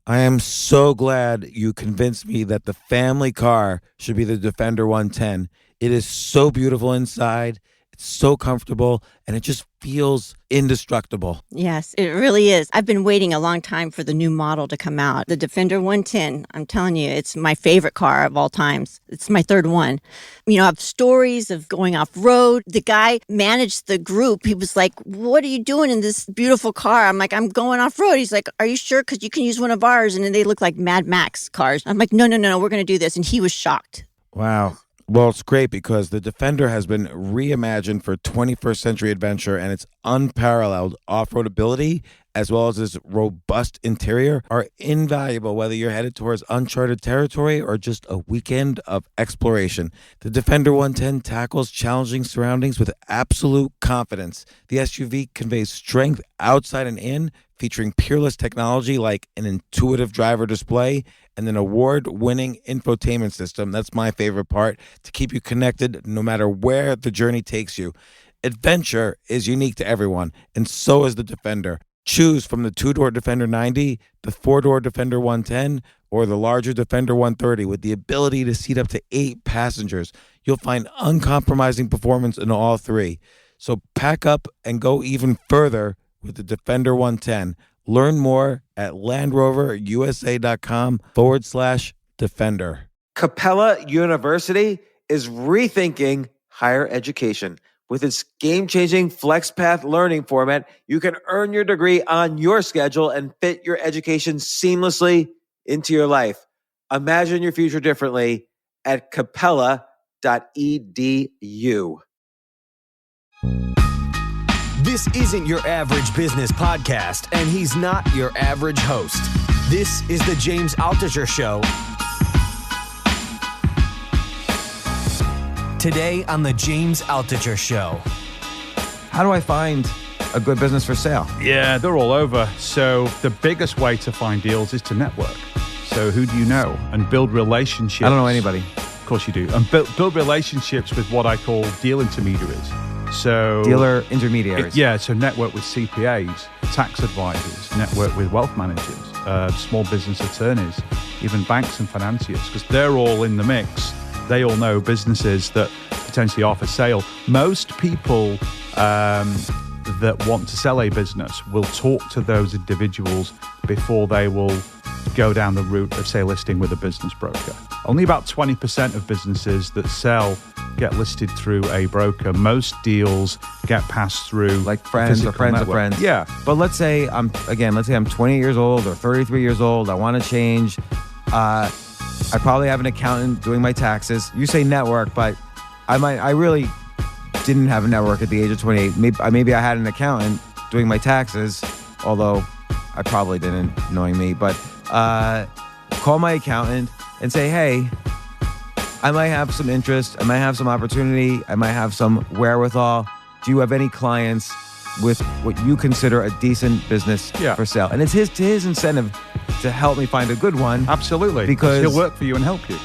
I am so glad you convinced me that the family car should be the Defender 110. It is so beautiful inside. It's so comfortable and it just feels indestructible. Yes, it really is. I've been waiting a long time for the new model to come out. The Defender 110, I'm telling you, it's my favorite car of all times. It's my third one. You know, I have stories of going off road. The guy managed the group. He was like, "What are you doing in this beautiful car?" I'm like, "I'm going off road." He's like, "Are you sure? Because you can use one of ours." And then they look like Mad Max cars. I'm like, no, we're going to do this. And he was shocked. Wow. Well, it's great because the Defender has been reimagined for 21st century adventure, and its unparalleled off-road ability as well as its robust interior are invaluable whether you're headed towards uncharted territory or just a weekend of exploration. The Defender 110 tackles challenging surroundings with absolute confidence. The SUV conveys strength outside and in, featuring peerless technology like an intuitive driver display and an award-winning infotainment system. That's my favorite part, to keep you connected no matter where the journey takes you. Adventure is unique to everyone, and so is the Defender. Choose from the two-door Defender 90, the four-door Defender 110, or the larger Defender 130 with the ability to seat up to 8 passengers. You'll find uncompromising performance in all three. So pack up and go even further with the Defender 110. Learn more at LandRoverUSA.com/Defender. Capella University is rethinking higher education. With its game-changing FlexPath learning format, you can earn your degree on your schedule and fit your education seamlessly into your life. Imagine your future differently at capella.edu. This isn't your average business podcast, and he's not your average host. This is the James Altucher Show. Today on the James Altucher Show. How do I find a good business for sale? Yeah, they're all over. So the biggest way to find deals is to network. So who do you know? And build relationships. I don't know anybody. Of course you do. And build relationships with what I call deal intermediaries. So Dealer intermediaries. So network with CPAs, tax advisors, network with wealth managers, small business attorneys, even banks and financiers, because they're all in the mix. They all know businesses that potentially offer sale. Most people that want to sell a business will talk to those individuals before they will go down the route of, say, listing with a business broker. Only about 20% of businesses that sell get listed through a broker. Most deals get passed through like friends or friends of friends. Yeah. But let's say I'm 20 years old or 33 years old. I want to change. I probably have an accountant doing my taxes. You say network, but I really didn't have a network at the age of 28. Maybe I had an accountant doing my taxes, although I probably didn't, knowing me. But call my accountant and say, hey, I might have some interest. I might have some opportunity. I might have some wherewithal. Do you have any clients with what you consider a decent business for sale? And it's his incentive to help me find a good one. Absolutely. Because he'll work for you and help you.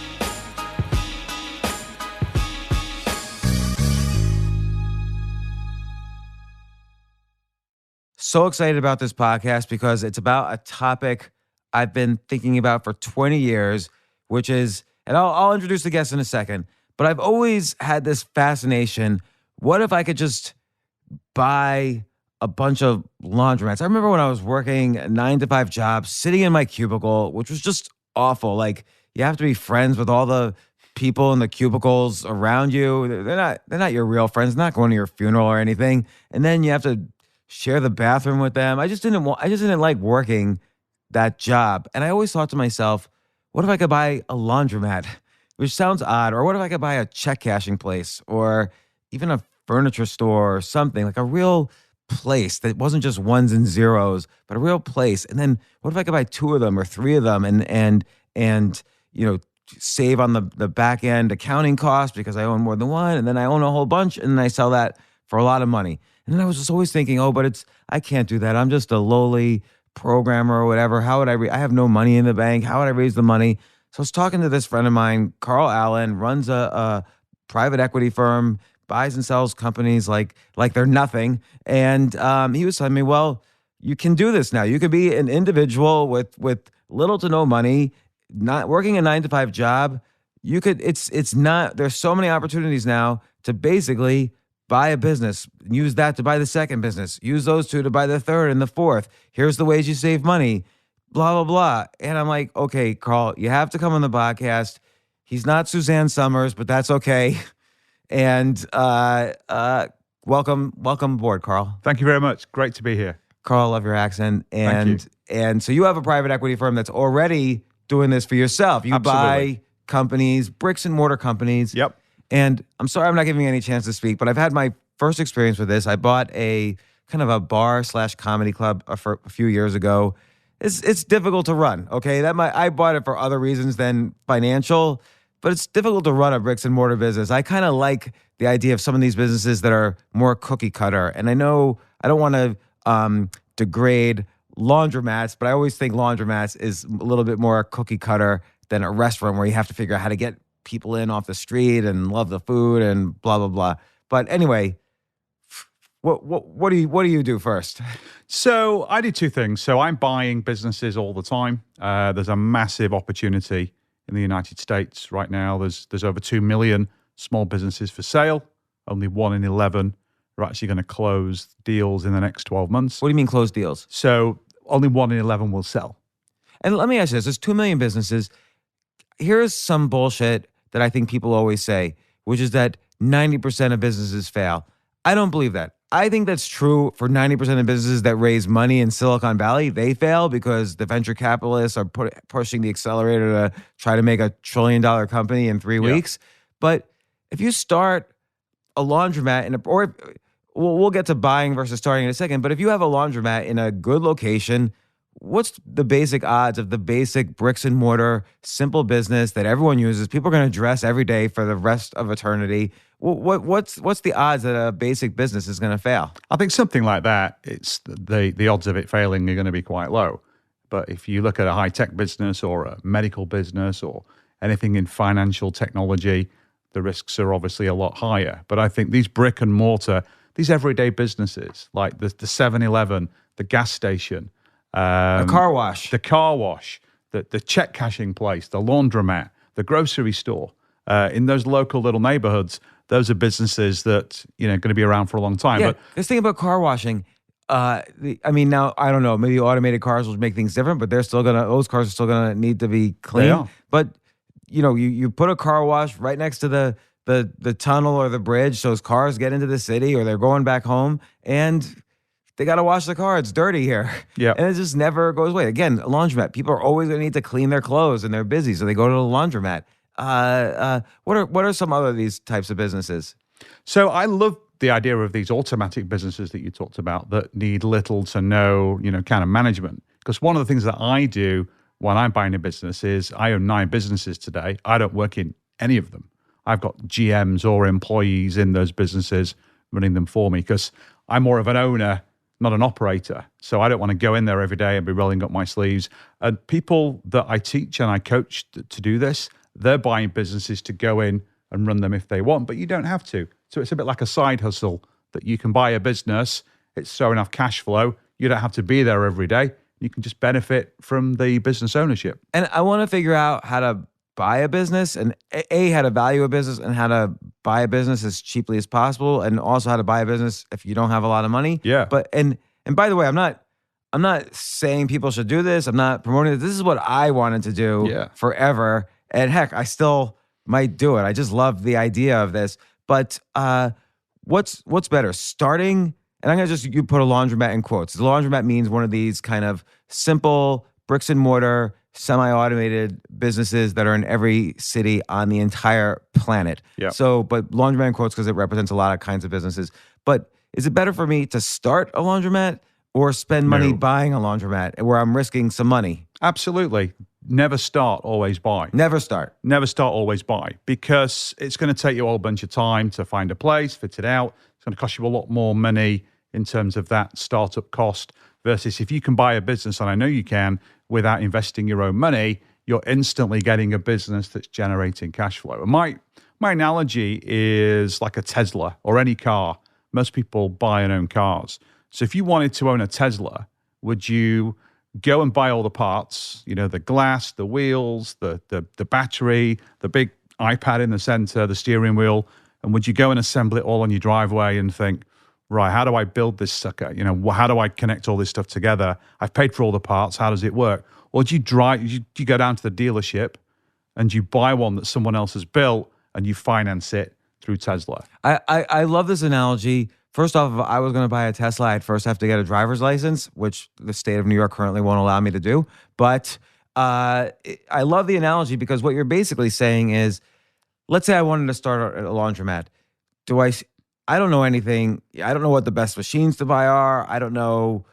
So excited about this podcast because it's about a topic I've been thinking about for 20 years, which is, and I'll introduce the guest in a second, but I've always had this fascination. What if I could just buy a bunch of laundromats? I remember when I was working a 9-to-5 job, sitting in my cubicle, which was just awful. Like, you have to be friends with all the people in the cubicles around you. They're not your real friends, not going to your funeral or anything. And then you have to share the bathroom with them. I just didn't like working that job. And I always thought to myself, what if I could buy a laundromat? Which sounds odd. Or what if I could buy a check cashing place or even a furniture store or something, like a real place that wasn't just ones and zeros, but a real place. And then what if I could buy 2 of them or 3 of them and you know, save on the back end accounting costs because I own more than one, and then I own a whole bunch, and then I sell that for a lot of money. And then I was just always thinking, I can't do that. I'm just a lowly programmer or whatever. How would I have no money in the bank. How would I raise the money? So I was talking to this friend of mine, Carl Allen, runs a private equity firm, buys and sells companies like they're nothing. And he was telling me, well, you can do this now. You could be an individual with little to no money, not working a 9 to 5 job. It's not, there's so many opportunities now to basically buy a business, use that to buy the second business, use those two to buy the third and the fourth. Here's the ways you save money, blah, blah, blah. And I'm like, okay, Carl, you have to come on the podcast. He's not Suzanne Summers, but that's okay. And welcome aboard, Carl. Thank you very much. Great to be here. Carl, I love your accent. Thank you. And so you have a private equity firm that's already doing this for yourself. You Absolutely. buy companies, bricks and mortar companies. Yep. And I'm sorry I'm not giving you any chance to speak, but I've had my first experience with this. I bought a kind of a bar/comedy club a few years ago. It's difficult to run, okay? I bought it for other reasons than financial, but it's difficult to run a bricks and mortar business. I kind of like the idea of some of these businesses that are more cookie cutter. And I know I don't want to degrade laundromats, but I always think laundromats is a little bit more cookie cutter than a restaurant where you have to figure out how to get people in off the street and love the food and blah, blah, blah. But anyway, what do you do first? So I do two things. So I'm buying businesses all the time. There's a massive opportunity in the United States right now. There's over 2 million small businesses for sale. Only 1 in 11 are actually going to close deals in the next 12 months. What do you mean close deals? So only 1 in 11 will sell. And let me ask you this. There's 2 million businesses. Here's some bullshit that I think people always say, which is that 90% of businesses fail. I don't believe that. I think that's true for 90% of businesses that raise money in Silicon Valley. They fail because the venture capitalists are pushing the accelerator to try to make $1 trillion company in 3 weeks. But if you start a laundromat we'll get to buying versus starting in a second, but if you have a laundromat in a good location, what's the basic odds of the basic bricks and mortar simple business that everyone uses? People are going to dress every day for the rest of eternity. What's the odds that a basic business is going to fail? I think something like that, it's the odds of it failing are going to be quite low. But if you look at a high-tech business or a medical business or anything in financial technology, the risks are obviously a lot higher. But I think these brick and mortar, these everyday businesses like the 7-Eleven, the gas station, A car wash. the car wash, the check cashing place, the laundromat, the grocery store, in those local little neighborhoods, those are businesses that are going to be around for a long time. Yeah, But this thing about car washing. Now I don't know. Maybe automated cars will make things different, but those cars are still gonna need to be clean. They are. But you put a car wash right next to the tunnel or the bridge, so as cars get into the city or they're going back home, and they got to wash the car. It's dirty here. Yeah. And it just never goes away. Again, a laundromat. People are always going to need to clean their clothes and they're busy, so they go to the laundromat. What are some other of these types of businesses? So I love the idea of these automatic businesses that you talked about that need little to no, kind of management. Because one of the things that I do when I'm buying a business is I own 9 businesses today. I don't work in any of them. I've got GMs or employees in those businesses running them for me because I'm more of an owner, not an operator. So I don't want to go in there every day and be rolling up my sleeves. And people that I teach and I coach to do this, they're buying businesses to go in and run them if they want, but you don't have to. So it's a bit like a side hustle that you can buy a business. It's throwing off cash flow. You don't have to be there every day. You can just benefit from the business ownership. And I want to figure out how to buy a business and how to value a business and how to buy a business as cheaply as possible, and also how to buy a business if you don't have a lot of money. Yeah. But and by the way, I'm not saying people should do this. I'm not promoting this. This is what I wanted to do forever. And heck, I still might do it. I just love the idea of this. But what's better? Starting, and I'm going to you put a laundromat in quotes. The laundromat means one of these kind of simple bricks and mortar, semi-automated businesses that are in every city on the entire planet. Yeah. So, but laundromat in quotes because it represents a lot of kinds of businesses. But is it better for me to start a laundromat or spend money buying a laundromat where I'm risking some money? Absolutely. Never start, always buy. Never start. Never start, always buy, because it's going to take you a whole bunch of time to find a place, fit it out. It's going to cost you a lot more money in terms of that startup cost versus if you can buy a business, and I know you can, without investing your own money, you're instantly getting a business that's generating cash flow. And my analogy is like a Tesla or any car. Most people buy and own cars. So if you wanted to own a Tesla, would you go and buy all the parts, the glass, the wheels, the battery, the big iPad in the center, the steering wheel, and would you go and assemble it all on your driveway and think, right, how do I build this sucker? How do I connect all this stuff together? I've paid for all the parts. How does it work? Or do you go down to the dealership and you buy one that someone else has built and you finance it through Tesla? I love this analogy. First off, if I was going to buy a Tesla, I'd first have to get a driver's license, which the state of New York currently won't allow me to do. But I love the analogy because what you're basically saying is, let's say I wanted to start a laundromat. I don't know anything. I don't know what the best machines to buy are. I don't know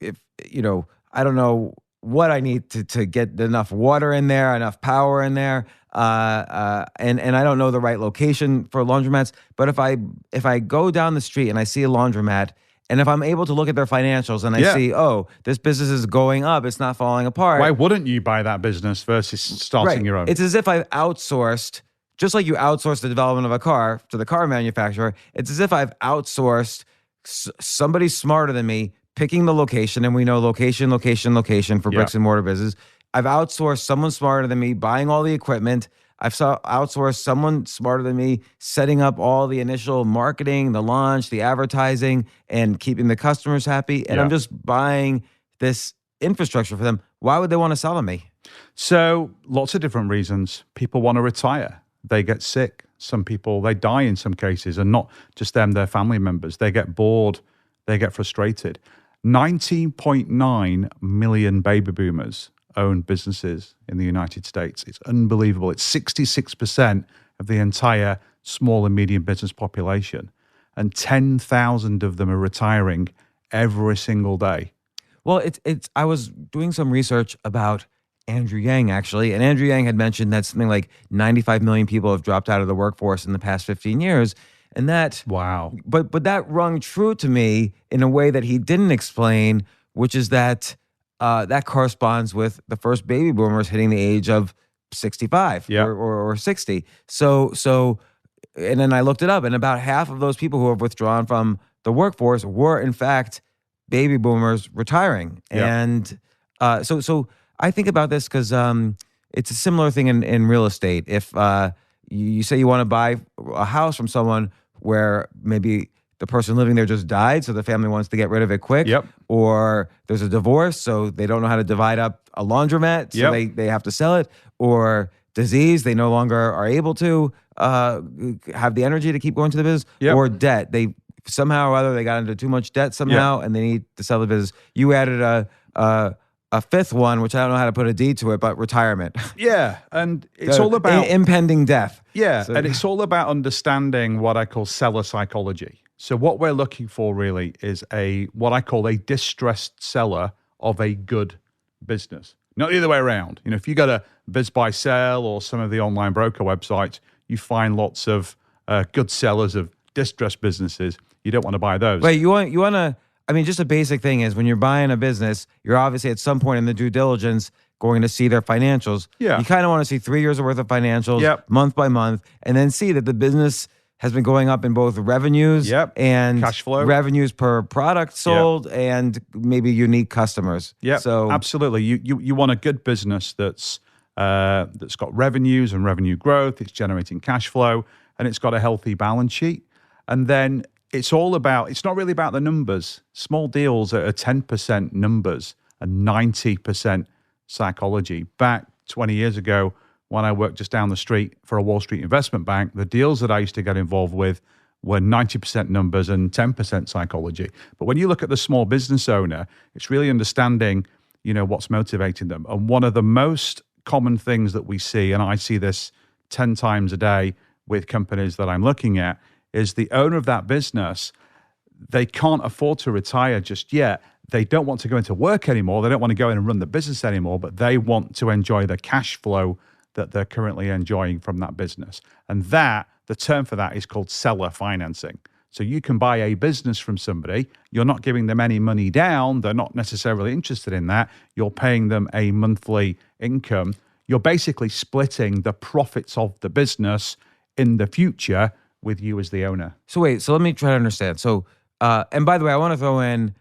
I don't know what I need to get enough water in there, enough power in there. And I don't know the right location for laundromats. But if I go down the street and I see a laundromat, and if I'm able to look at their financials and I see, oh, this business is going up, it's not falling apart. Why wouldn't you buy that business versus starting your own? It's as if I've outsourced, just like you outsource the development of a car to the car manufacturer. It's as if I've outsourced somebody smarter than me picking the location, and we know location for bricks and mortar business. I've outsourced someone smarter than me buying all the equipment. I've outsourced someone smarter than me setting up all the initial marketing, the launch, the advertising, and keeping the customers happy. And I'm just buying this infrastructure for them. Why would they want to sell to me? So lots of different reasons. People want to retire. They get sick. Some people, they die in some cases, and not just them, their family members. They get bored. They get frustrated. 19.9 million baby boomers own businesses in the United States. It's unbelievable. It's 66% of the entire small and medium business population. And 10,000 of them are retiring every single day. Well, I was doing some research about Andrew Yang, actually, and Andrew Yang had mentioned that something like 95 million people have dropped out of the workforce in the past 15 years. And that, wow. But that rung true to me in a way that he didn't explain, which is that that corresponds with the first baby boomers hitting the age of 65 or 60. So, and then I looked it up, and about half of those people who have withdrawn from the workforce were, in fact, baby boomers retiring. And so I think about this because it's a similar thing in real estate. If you say you want to buy a house from someone where maybe the person living there just died, so the family wants to get rid of it quick, or there's a divorce, so they don't know how to divide up a laundromat, so they have to sell it, or disease, they no longer are able to have the energy to keep going to the business, or debt. They somehow or other, they got into too much debt somehow, and they need to sell the business. You added a fifth one, which I don't know how to put a D to it, but retirement. And it's all about impending death. And it's all about understanding what I call seller psychology. So what we're looking for really is what I call a distressed seller of a good business. Not the other way around. If you go to Biz Buy Sell or some of the online broker websites, you find lots of good sellers of distressed businesses. You don't want to buy those. Wait, you want to? I mean, just a basic thing is when you're buying a business, you're obviously at some point in the due diligence going to see their financials. You kind of want to see 3 years worth of financials month by month, and then see that the business has been going up in both revenues and cash flow, revenues per product sold, and maybe unique customers. So absolutely, you want a good business that's got revenues and revenue growth. It's generating cash flow, and it's got a healthy balance sheet. And then it's not really about the numbers. Small deals are 10% numbers and 90% psychology. Back 20 years ago, when I worked just down the street for a Wall Street investment bank, the deals that I used to get involved with were 90% numbers and 10% psychology. But when you look at the small business owner, it's really understanding, what's motivating them. And one of the most common things that we see, and I see this 10 times a day with companies that I'm looking at, is the owner of that business, they can't afford to retire just yet. They don't want to go into work anymore. They don't want to go in and run the business anymore, but they want to enjoy the cash flow that they're currently enjoying from that business. And the term for that is called seller financing. So you can buy a business from somebody. You're not giving them any money down. They're not necessarily interested in that. You're paying them a monthly income. You're basically splitting the profits of the business in the future with you as the owner. So let me try to understand. So, and by the way, I want to throw in,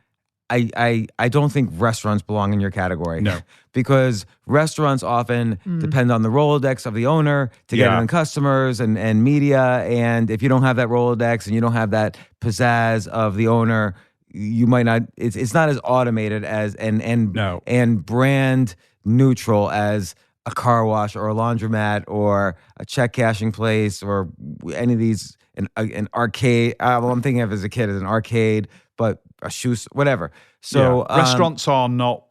I don't think restaurants belong in your category. No. Because restaurants often depend on the Rolodex of the owner to get Yeah. in customers and media. And if you don't have that Rolodex and you don't have that pizzazz of the owner, you might not. It's not as automated as No. and brand neutral as a car wash or a laundromat or a check cashing place or any of these an arcade. Well, I'm thinking of as a kid as an arcade, but a shoe, whatever. So restaurants are not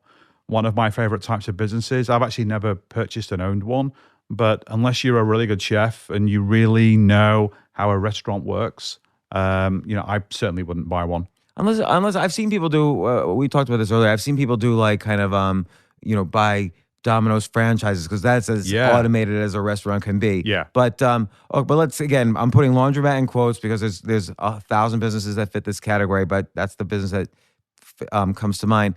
one of my favorite types of businesses. I've actually never purchased and owned one, but unless you're a really good chef and you really know how a restaurant works, I certainly wouldn't buy one. Unless I've seen people do, we talked about this earlier. I've seen people do like kind of, buy Domino's franchises because that's as automated as a restaurant can be. Yeah. But let's again, I'm putting laundromat in quotes because there's 1,000 businesses that fit this category, but that's the business that comes to mind.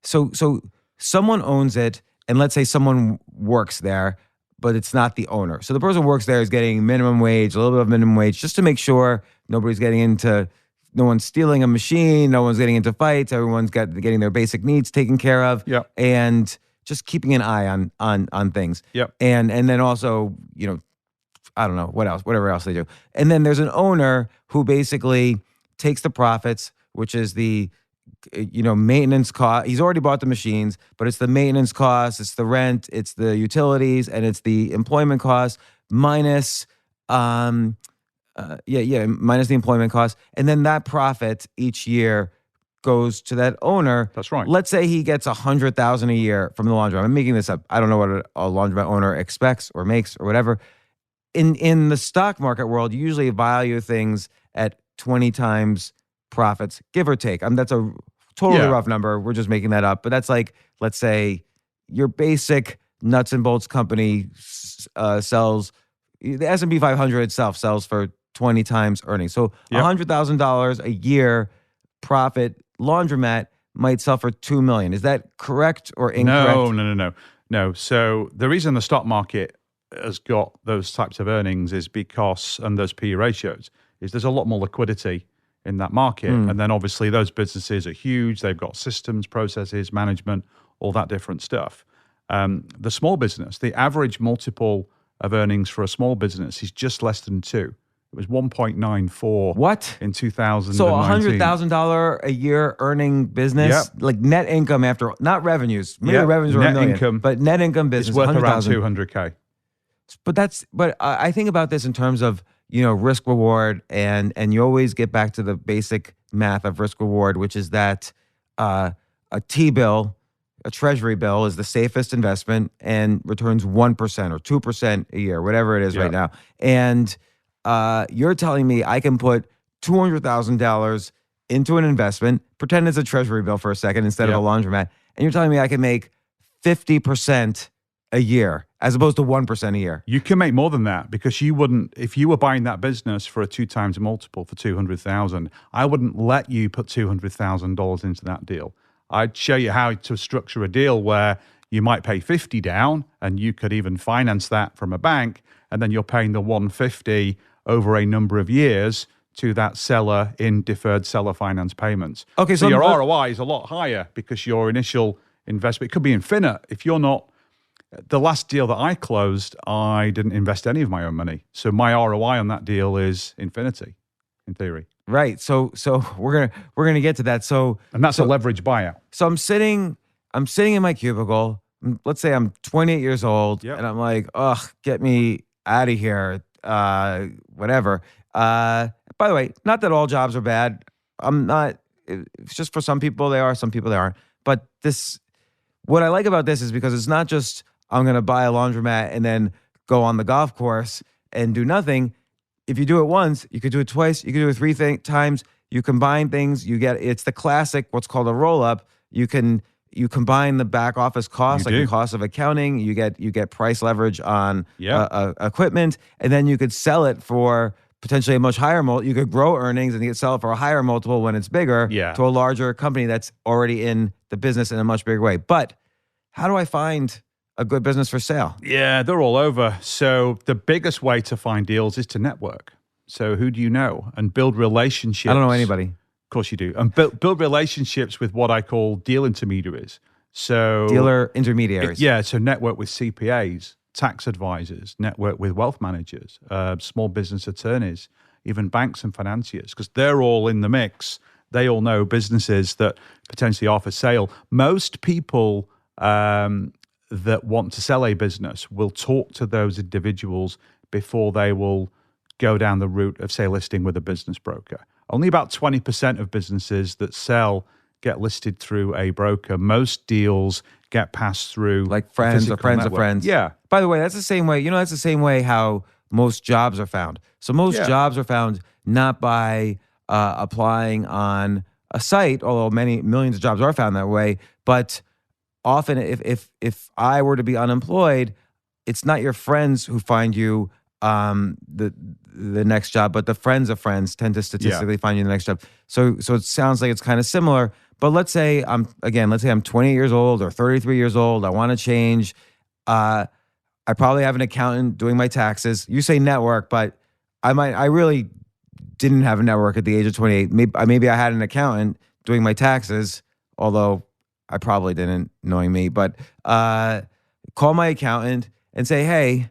So someone owns it, and let's say someone works there, but it's not the owner. So the person who works there is getting minimum wage, a little bit of minimum wage, just to make sure nobody's getting into. No one's stealing a machine. No one's getting into fights. Everyone's getting their basic needs taken care of. Yep. And just keeping an eye on things. Yep. And then also, I don't know what else, whatever else they do. And then there's an owner who basically takes the profits, which is the maintenance cost. He's already bought the machines, but it's the maintenance cost, it's the rent, it's the utilities, and it's the employment cost minus minus the employment cost. And then that profit each year goes to that owner. That's right. Let's say he gets $100,000 a year from the laundromat. I'm making this up. I don't know what a laundromat owner expects or makes or whatever. In the stock market world, you usually value things at 20 times profits, give or take. That's a totally rough number. We're just making that up. But that's like, let's say your basic nuts and bolts company sells, the S&P 500 itself sells for 20 times earnings. So $100,000 a year profit laundromat might sell for $2 million. Is that correct or incorrect? No. So the reason the stock market has got those types of earnings is because, and those PE ratios, is there's a lot more liquidity in that market. And then obviously those businesses are huge. They've got systems, processes, management, all that different stuff. The small business, the average multiple of earnings for a small business is just less than 2. It was 1.94. What? In 2019. So $100,000 a year earning business, like net income after, not revenues. Maybe revenues are net $1 million, income, but net income business is worth around 100,000. $200K. But I think about this in terms of, risk reward, and you always get back to the basic math of risk reward, which is that a T-bill, a treasury bill, is the safest investment and returns 1% or 2% a year, whatever it is right now. And you're telling me I can put $200,000 into an investment, pretend it's a treasury bill for a second instead of a laundromat, and you're telling me I can make 50% a year as opposed to 1% a year. You can make more than that because you wouldn't, if you were buying that business for a 2 times multiple for $200,000, I wouldn't let you put $200,000 into that deal. I'd show you how to structure a deal where you might pay 50 down and you could even finance that from a bank, and then you're paying the 150 over a number of years to that seller in deferred seller finance payments. Okay, so your ROI is a lot higher because your initial investment, it could be infinite. If you're not, the last deal that I closed, I didn't invest any of my own money. So my ROI on that deal is infinity, in theory. Right. So we're gonna get to that. And that's a leverage buyout. So I'm sitting in my cubicle. Let's say I'm 28 years old, and I'm like, ugh, get me out of here. Whatever. By the way, not that all jobs are bad. I'm not. It's just for some people they are, some people they aren't. But what I like about this is because it's not just I'm going to buy a laundromat and then go on the golf course and do nothing. If you do it once, you could do it twice, you could do it 3 times. You combine things, it's the classic, what's called a roll-up. You combine the back office costs, like the cost of accounting. You get price leverage on equipment, and then you could sell it for potentially a much higher multiple. You could grow earnings and you could sell it for a higher multiple when it's bigger to a larger company that's already in the business in a much bigger way. But how do I find a good business for sale? Yeah, they're all over. So the biggest way to find deals is to network. So who do you know? And build relationships. I don't know anybody. Of course you do. And build relationships with what I call deal intermediaries. So Dealer intermediaries. so network with CPAs, tax advisors, network with wealth managers, small business attorneys, even banks and financiers, because they're all in the mix. They all know businesses that potentially are for sale. Most people that want to sell a business will talk to those individuals before they will go down the route of, say, listing with a business broker. Only about 20% of businesses that sell get listed through a broker. Most deals get passed through Like friends or friends of network. friends. Yeah. By the way, that's the same way. That's the same way how most jobs are found. So most jobs are found not by applying on a site, although many millions of jobs are found that way. But often, if I were to be unemployed, it's not your friends who find you the next job, but the friends of friends tend to statistically find you the next job. So it sounds like it's kind of similar. But let's say I'm 20 years old or 33 years old. I want to change. I probably have an accountant doing my taxes. You say network, but I really didn't have a network at the age of 28. Maybe I had an accountant doing my taxes, although I probably didn't, knowing me. But call my accountant and say, hey,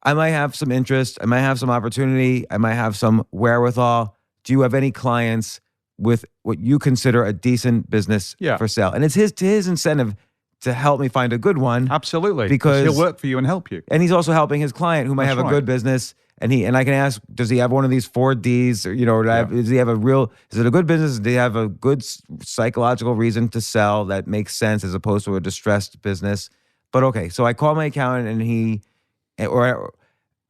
I might have some interest. I might have some opportunity. I might have some wherewithal. Do you have any clients with what you consider a decent business for sale? And it's his incentive to help me find a good one. Absolutely. Because he'll work for you and help you. And he's also helping his client who might have a good business. And I can ask, does he have one of these 4Ds? Or, does he have is it a good business? Do he have a good psychological reason to sell that makes sense as opposed to a distressed business? But okay, so I call my accountant and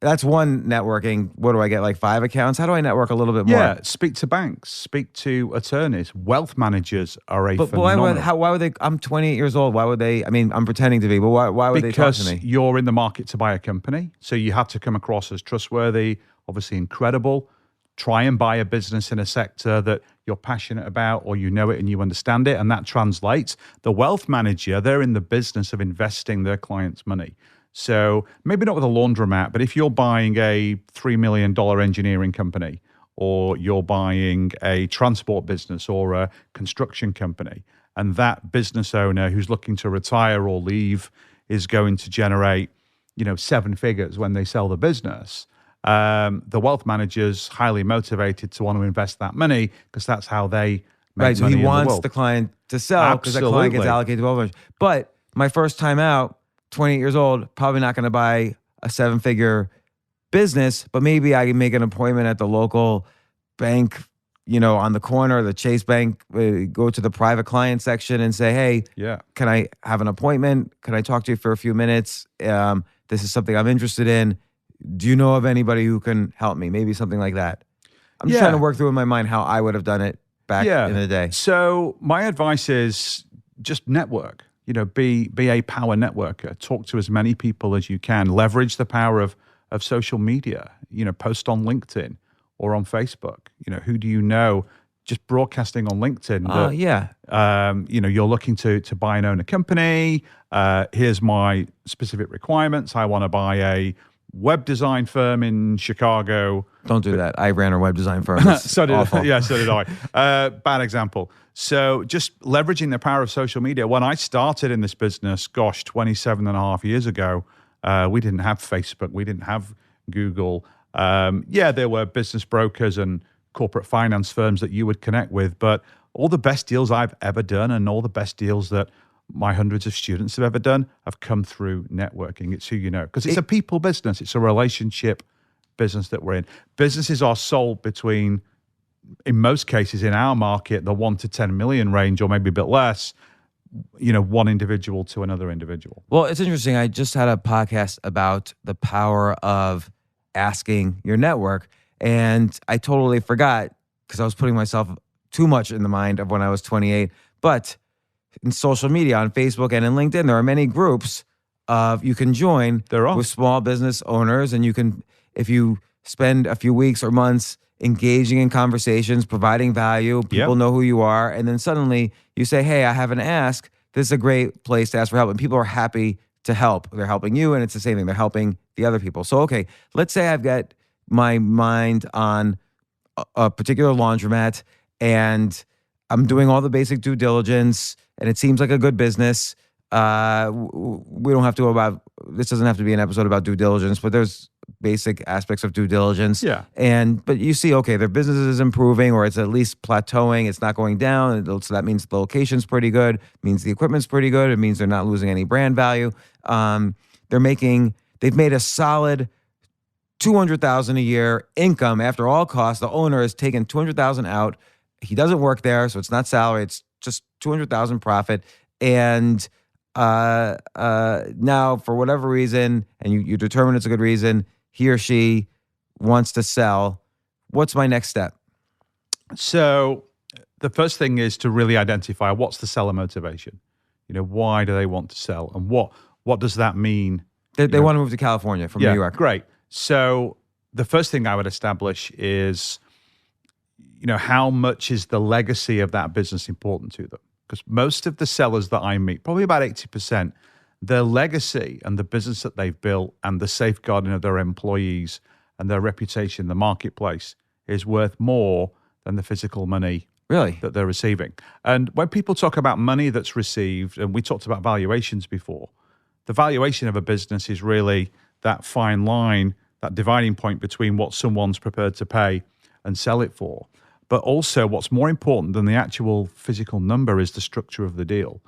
that's one networking. What do I get? Like 5 accounts? How do I network a little bit more? Yeah, speak to banks, speak to attorneys. Wealth managers are phenomenal. Why would they? I'm 28 years old. Why would they? I mean, I'm pretending to be, but why would they talk to me? Because you're in the market to buy a company, so you have to come across as trustworthy, obviously incredible. Try and buy a business in a sector that you're passionate about, or you know it and you understand it, and that translates. The wealth manager, they're in the business of investing their clients' money. So maybe not with a laundromat, but if you're buying a $3 million engineering company, or you're buying a transport business or a construction company, and that business owner who's looking to retire or leave is going to generate, 7 figures when they sell the business, the wealth manager's highly motivated to want to invest that money because that's how they make so money he wants in the world. the client to sell because the client gets allocated to wealth management. But my first time out, 28 years old, probably not going to buy a 7-figure business, but maybe I can make an appointment at the local bank, on the corner, the Chase Bank, go to the private client section and say, hey, can I have an appointment? Can I talk to you for a few minutes? This is something I'm interested in. Do you know of anybody who can help me? Maybe something like that. I'm just trying to work through in my mind how I would have done it back in the day. So my advice is just network. Be a power networker. Talk to as many people as you can. Leverage the power of social media. Post on LinkedIn or on Facebook. Who do you know? Just broadcasting on LinkedIn. You're looking to buy and own a company. Here's my specific requirements. I want to buy a web design firm in Chicago. Don't do that. I ran a web design firm. So did I. Bad example. So just leveraging the power of social media. When I started in this business, 27 and a half years ago, we didn't have Facebook. We didn't have Google. There were business brokers and corporate finance firms that you would connect with. But all the best deals I've ever done and all the best deals that my hundreds of students have ever done have come through networking. It's who you know. Because it's a people business. It's a relationship business that we're in. Businesses are sold between, in most cases in our market, the 1 to 10 million range, or maybe a bit less, one individual to another individual. Well, it's interesting. I just had a podcast about the power of asking your network, and I totally forgot because I was putting myself too much in the mind of when I was 28. But in social media, on Facebook and in LinkedIn, there are many groups you can join with small business owners, and you can, if you spend a few weeks or months engaging in conversations, providing value, people know who you are, and then suddenly you say, hey, I have an ask. This is a great place to ask for help, and people are happy to help. They're helping you, and it's the same thing. They're helping the other people. So, okay, let's say I've got my mind on a particular laundromat, and I'm doing all the basic due diligence, and it seems like a good business. We don't have to go about, this doesn't have to be an episode about due diligence, but there's basic aspects of due diligence. Yeah. But you see, okay, their business is improving, or it's at least plateauing. It's not going down. So that means the location's pretty good. It means the equipment's pretty good. It means they're not losing any brand value. They've made a solid $200,000 a year income after all costs. The owner has taken $200,000 out. He doesn't work there, so it's not salary. It's just $200,000 profit. And now, for whatever reason, and you determine it's a good reason, he or she wants to sell. What's my next step? So the first thing is to really identify what's the seller motivation. Why do they want to sell, and what does that mean? They want to move to California from New York. Great. So the first thing I would establish is, how much is the legacy of that business important to them? Because most of the sellers that I meet, probably about 80%, their legacy and the business that they've built and the safeguarding of their employees and their reputation in the marketplace is worth more than the physical money Really? that they're receiving. And when people talk about money that's received, and we talked about valuations before, the valuation of a business is really that fine line, that dividing point between what someone's prepared to pay and sell it for. But also what's more important than the actual physical number is the structure of the deal.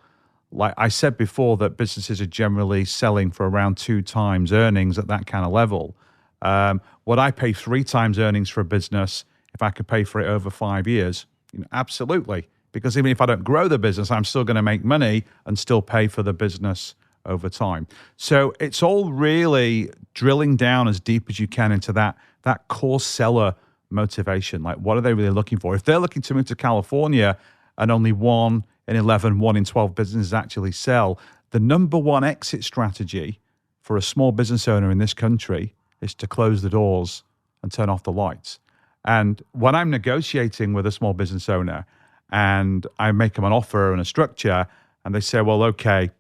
Like I said before, that businesses are generally selling for around 2 times earnings at that kind of level. Would I pay 3 times earnings for a business if I could pay for it over 5 years? Absolutely. Because even if I don't grow the business, I'm still going to make money and still pay for the business over time. So it's all really drilling down as deep as you can into that core seller motivation. Like, what are they really looking for? If they're looking to move to California and only 1 in 11, 1 in 12 businesses actually sell, the number one exit strategy for a small business owner in this country is to close the doors and turn off the lights. And when I'm negotiating with a small business owner and I make them an offer and a structure, and they say, well, okay,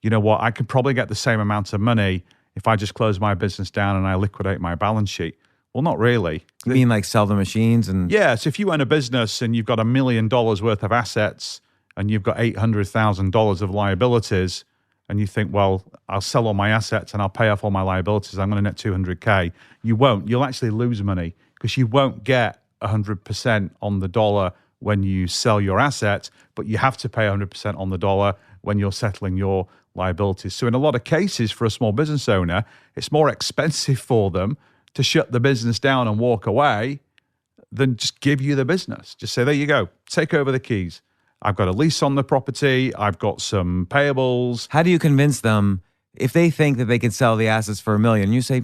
you know what, I could probably get the same amount of money if I just close my business down and I liquidate my balance sheet. Well, not really. You mean like sell the machines? And yeah, so if you own a business and you've got $1 million worth of assets and you've got $800,000 of liabilities, and you think, well, I'll sell all my assets and I'll pay off all my liabilities, I'm going to net $200K. You won't. You'll actually lose money because you won't get 100% on the dollar when you sell your assets, but you have to pay 100% on the dollar when you're settling your liabilities. So in a lot of cases for a small business owner, it's more expensive for them to shut the business down and walk away than just give you the business. Just say, there you go, take over the keys. I've got a lease on the property. I've got some payables. how do you convince them if they think that they could sell the assets for $1 million? You say,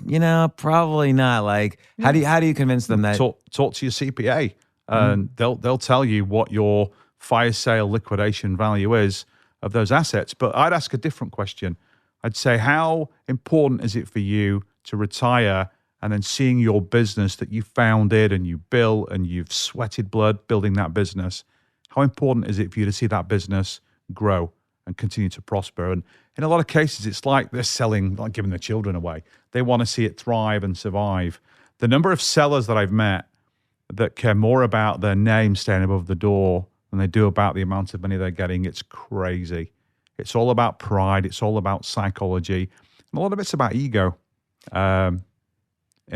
probably not. Like, how do you convince them that? Talk to your CPA, and they'll tell you what your fire sale liquidation value is of those assets. But I'd ask a different question. I'd say, how important is it for you to retire and then seeing your business that you founded and you built and you've sweated blood building that business? How important is it for you to see that business grow and continue to prosper? And in a lot of cases, it's like they're selling, like giving their children away. They want to see it thrive and survive. The number of sellers that I've met that care more about their name staying above the door than they do about the amount of money they're getting, it's crazy. It's all about pride. It's all about psychology. And a lot of it's about ego in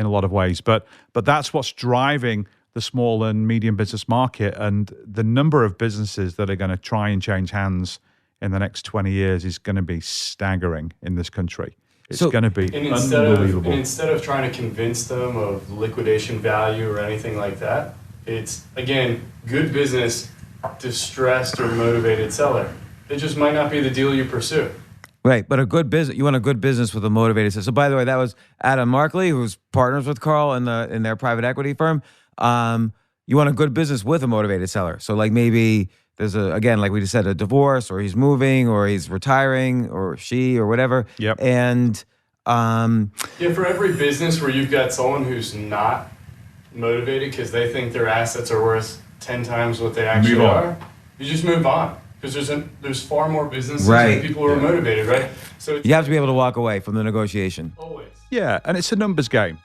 a lot of ways. But that's what's driving the small and medium business market, and the number of businesses that are going to try and change hands in the next 20 years is going to be staggering in this country. It's going to be unbelievable. Instead of trying to convince them of liquidation value or anything like that, it's, again, good business, distressed or motivated seller. It just might not be the deal you pursue. Right, but a good business. You want a good business with a motivated seller. So, by the way, that was Adam Markley, who's partners with Carl in their private equity firm. You want a good business with a motivated seller. So, like, maybe there's like we just said, a divorce, or he's moving, or he's retiring, or she, or whatever. Yep. And for every business where you've got someone who's not motivated because they think their assets are worth 10 times what they actually are, you just move on. Because there's far more businesses and people who are motivated, right? So you have to be able to walk away from the negotiation. Always. Yeah, and it's a numbers game.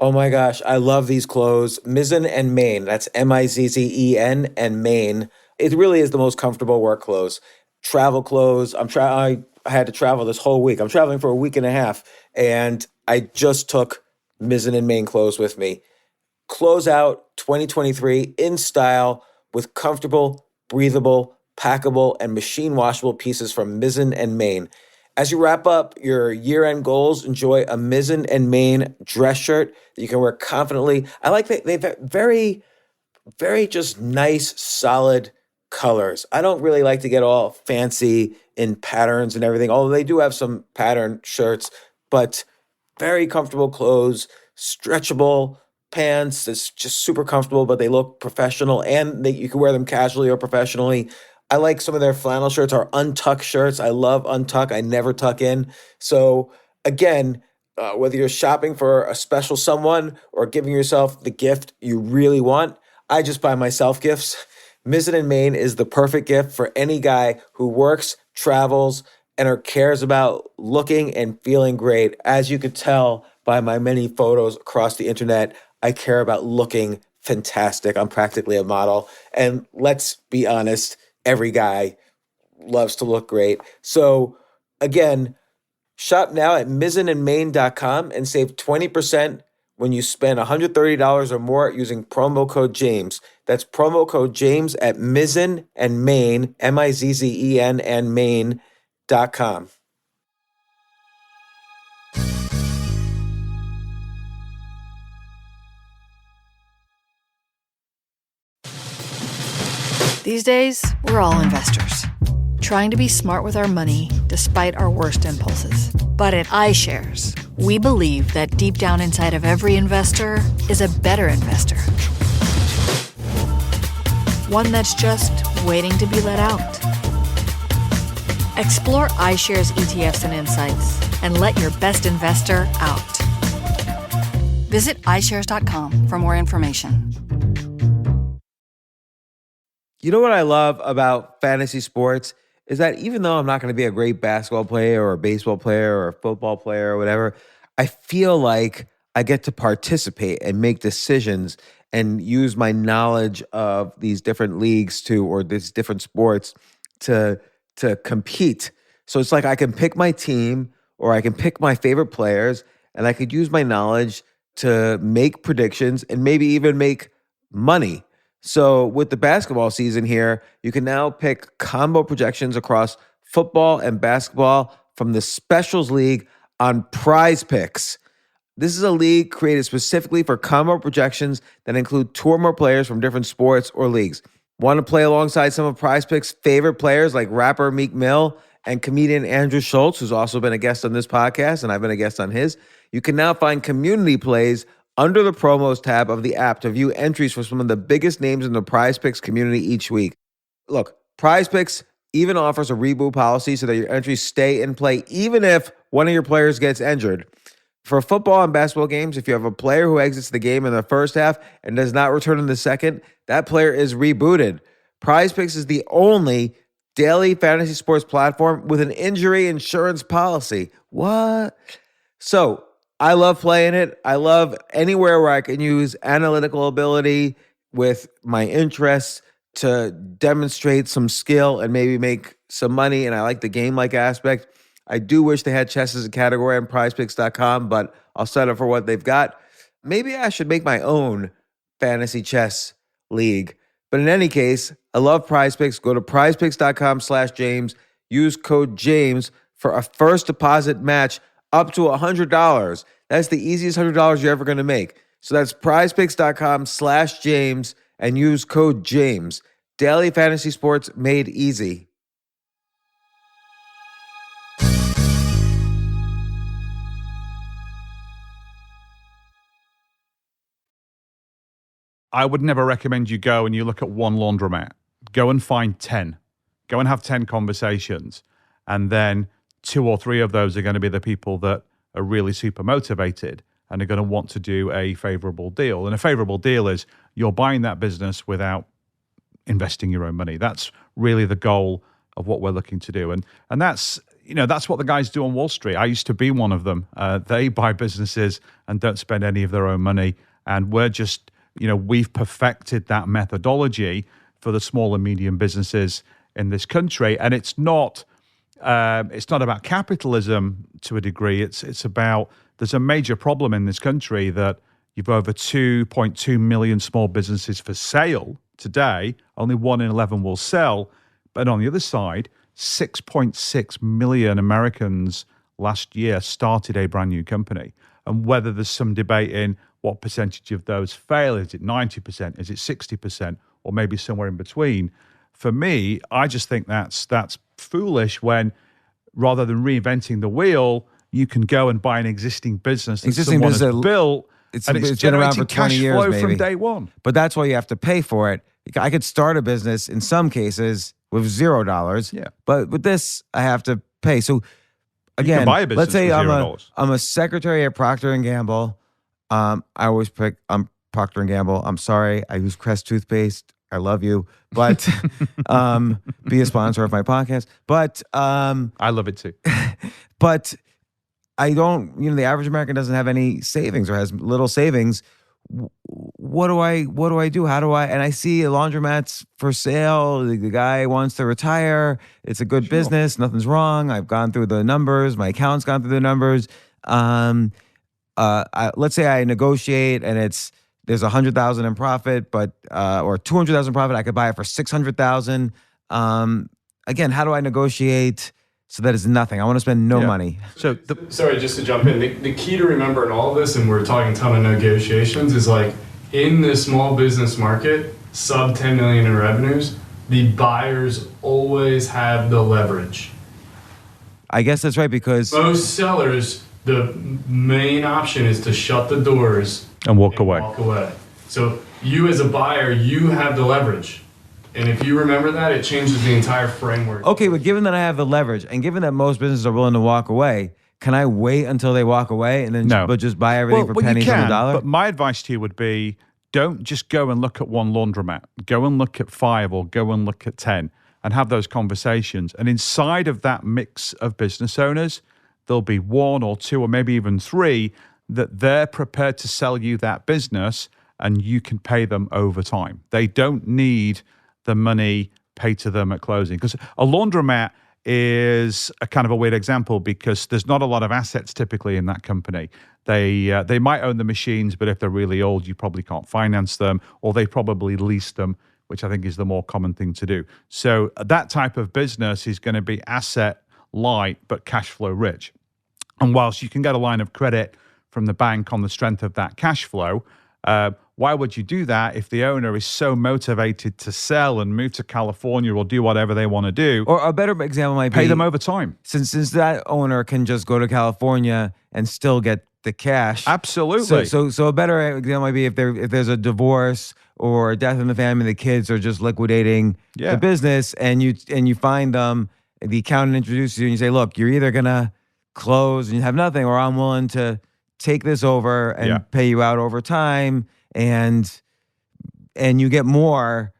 Oh my gosh, I love these clothes. Mizzen and Mane. That's Mizzen and Mane. It really is the most comfortable work clothes. Travel clothes. I had to travel this whole week. I'm traveling for a week and a half, and I just took Mizzen and Mane clothes with me. Close out 2023 in style with comfortable, breathable, packable, and machine washable pieces from Mizzen and Mane. As you wrap up your year-end goals, enjoy a Mizzen and Mane dress shirt that you can wear confidently. I like that they've very, very just nice, solid colors. I don't really like to get all fancy in patterns and everything, although they do have some pattern shirts, but very comfortable clothes, stretchable pants. It's just super comfortable, but they look professional and you can wear them casually or professionally. I like some of their flannel shirts or untuck shirts. I love untuck. I never tuck in. So again, whether you're shopping for a special someone or giving yourself the gift you really want, I just buy myself gifts. Mizzen and Mane is the perfect gift for any guy who works, travels, and or cares about looking and feeling great. As you could tell by my many photos across the internet, I care about looking fantastic. I'm practically a model. And let's be honest, every guy loves to look great. So again, shop now at mizzenandmane.com and save 20% when you spend $130 or more using promo code James. That's promo code James at Mizzen and Mane, Mizzen and Mane.com. These days, we're all investors, trying to be smart with our money despite our worst impulses. But at iShares, we believe that deep down inside of every investor is a better investor. One that's just waiting to be let out. Explore iShares ETFs and insights and let your best investor out. Visit iShares.com for more information. You know what I love about fantasy sports is that even though I'm not going to be a great basketball player or a baseball player or a football player or whatever, I feel like I get to participate and make decisions and use my knowledge of these different leagues or these different sports to compete. So it's like I can pick my team or I can pick my favorite players and I could use my knowledge to make predictions and maybe even make money. So with the basketball season here, you can now pick combo projections across football and basketball from the Specials League on Prize Picks. This is a league created specifically for combo projections that include two or more players from different sports or leagues. Want to play alongside some of Prize Picks' favorite players like rapper Meek Mill and comedian Andrew Schultz, who's also been a guest on this podcast, and I've been a guest on his? You can now find community plays under the promos tab of the app to view entries for some of the biggest names in the Prize Picks community each week. Look, Prize Picks even offers a reboot policy so that your entries stay in play even if one of your players gets injured. For football and basketball games, if you have a player who exits the game in the first half and does not return in the second, that player is rebooted. Prize Picks is the only daily fantasy sports platform with an injury insurance policy. What? So, I love playing it. I love anywhere where I can use analytical ability with my interests to demonstrate some skill and maybe make some money. And I like the game-like aspect. I do wish they had chess as a category on prizepicks.com, but I'll settle for what they've got. Maybe I should make my own fantasy chess league. But in any case, I love Prize Picks. Go to prizepicks.com/James. Use code James for a first deposit match up to $100. That's the easiest $100 you're ever going to make. So that's prizepicks.com/James and use code James. Daily fantasy sports made easy. I would never recommend you go and you look at one laundromat. Go and find 10. Go and have 10 conversations. And then 2 or 3 of those are going to be the people that are really super motivated and are going to want to do a favorable deal. And a favorable deal is you're buying that business without investing your own money. That's really the goal of what we're looking to do. And that's, that's what the guys do on Wall Street. I used to be one of them. They buy businesses and don't spend any of their own money. And we're just, we've perfected that methodology for the small and medium businesses in this country. And it's not about capitalism to a degree. It's about, there's a major problem in this country that you've over 2.2 million small businesses for sale today. Only 1 in 11 will sell. But on the other side, 6.6 million Americans last year started a brand new company. And whether there's some debate in what percentage of those fail, is it 90%, is it 60%, or maybe somewhere in between? For me, I just think that's foolish when rather than reinventing the wheel, you can go and buy an existing business that someone has built, and it's been around for generating cash 20 years, flow maybe. from day one. But that's why you have to pay for it. I could start a business in some cases with $0. Yeah. But with this, I have to pay. So again, can buy a business let's say for I'm $0. a secretary at Procter and Gamble. I always pick Procter and Gamble. I'm sorry, I use Crest toothpaste. I love you, but be a sponsor of my podcast. But I love it too. but I don't. The average American doesn't have any savings or has little savings. What do I do? How do I? And I see laundromats for sale. The guy wants to retire. It's a good business. Nothing's wrong. I've gone through the numbers. My account's gone through the numbers. Let's say I negotiate and there's 100,000 in profit, but or 200,000 profit. I could buy it for 600,000. Again, how do I negotiate so that it's nothing? I want to spend no money. So sorry, just to jump in. The key to remember in all of this, and we're talking a ton of negotiations, is like in the small business market, sub 10 million in revenues, the buyers always have the leverage. I guess that's right, because Most sellers, the main option is to shut the doors And walk away. So you as a buyer, you have the leverage. And if you remember that, it changes the entire framework. Okay, but given that I have the leverage, and given that most businesses are willing to walk away, can I wait until they walk away and then but just buy everything for pennies on the dollar? But my advice to you would be, don't just go and look at one laundromat. Go and look at 5 or go and look at 10 and have those conversations. And inside of that mix of business owners, there'll be 1 or 2 or maybe even 3 that they're prepared to sell you that business, and you can pay them over time. They don't need the money paid to them at closing. Because a laundromat is a kind of a weird example because there's not a lot of assets typically in that company. They might own the machines, but if they're really old, you probably can't finance them, or they probably lease them, which I think is the more common thing to do. So that type of business is going to be asset light, but cash flow rich. And whilst you can get a line of credit from the bank on the strength of that cash flow, why would you do that if the owner is so motivated to sell and move to California or do whatever they want to do? Or a better example might be pay them over time. Since that owner can just go to California and still get the cash. Absolutely. So a better example might be if there's a divorce or a death in the family, the kids are just liquidating the business, and you find them, the accountant introduces you and you say, look, you're either gonna close and you have nothing, or I'm willing to take this over and pay you out over time, and you get more,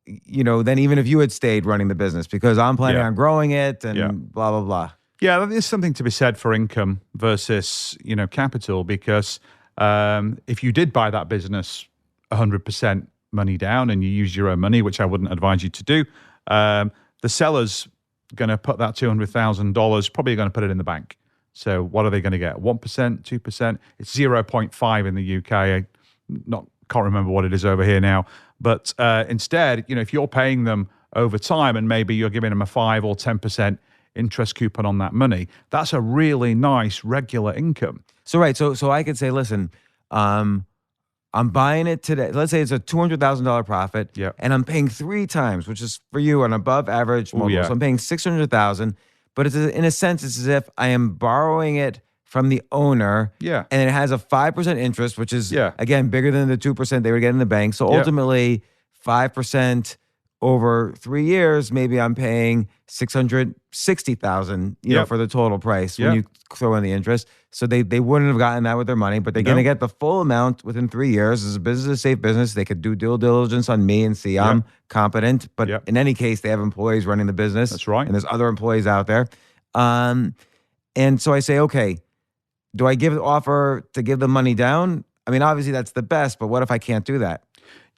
than even if you had stayed running the business, because I'm planning on growing it and blah, blah, blah. Yeah, there's something to be said for income versus, capital, because if you did buy that business 100% money down and you use your own money, which I wouldn't advise you to do, the seller's going to put that $200,000, probably going to put it in the bank. So what are they going to get? 1%, 2%? It's 0.5 in the UK. I can't remember what it is over here now. But instead, if you're paying them over time and maybe you're giving them a 5 or 10% interest coupon on that money, that's a really nice regular income. So right, so I could say, listen, I'm buying it today. Let's say it's a $200,000 profit, and I'm paying 3 times, which is for you an above average multiple. So I'm paying $600,000, but it's in a sense, it's as if I am borrowing it from the owner, and it has a 5% interest, which is again bigger than the 2% they would get in the bank. So ultimately, 5% over 3 years, maybe I'm paying $660,000, for the total price when you throw in the interest. So they wouldn't have gotten that with their money, but they're going to get the full amount within 3 years. As a business, a safe business, they could do due diligence on me and see I'm competent. But in any case, they have employees running the business. That's right. And there's other employees out there. And so I say, okay, do I offer to give the money down? I mean, obviously that's the best, but what if I can't do that?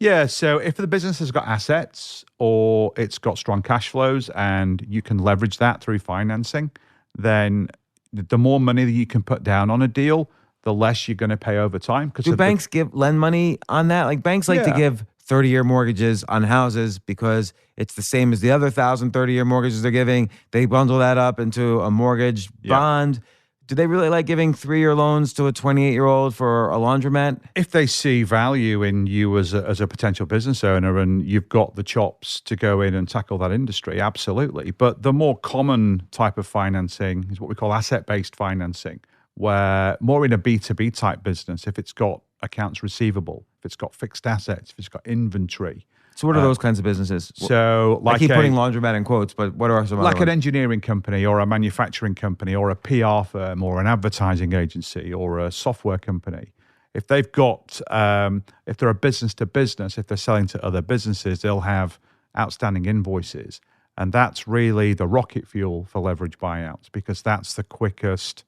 Yeah, so if the business has got assets or it's got strong cash flows and you can leverage that through financing, then the more money that you can put down on a deal, the less you're going to pay over time. Do banks lend money on that? Like banks like to Yeah. give 30-year mortgages on houses because it's the same as the other 1,000 30-year mortgages they're giving. They bundle that up into a mortgage bond. Do they really like giving 3-year loans to a 28-year-old for a laundromat? If they see value in you as a potential business owner and you've got the chops to go in and tackle that industry, absolutely. But the more common type of financing is what we call asset-based financing, where more in a B2B type business, if it's got accounts receivable, if it's got fixed assets, if it's got inventory. So what are those kinds of businesses? So I keep putting laundromat in quotes, but what are some other like an ones? engineering company or a manufacturing company or a PR firm or an advertising agency or a software company. If they've got, if they're a business to business, if they're selling to other businesses, they'll have outstanding invoices. And that's really the rocket fuel for leverage buyouts because that's the quickest,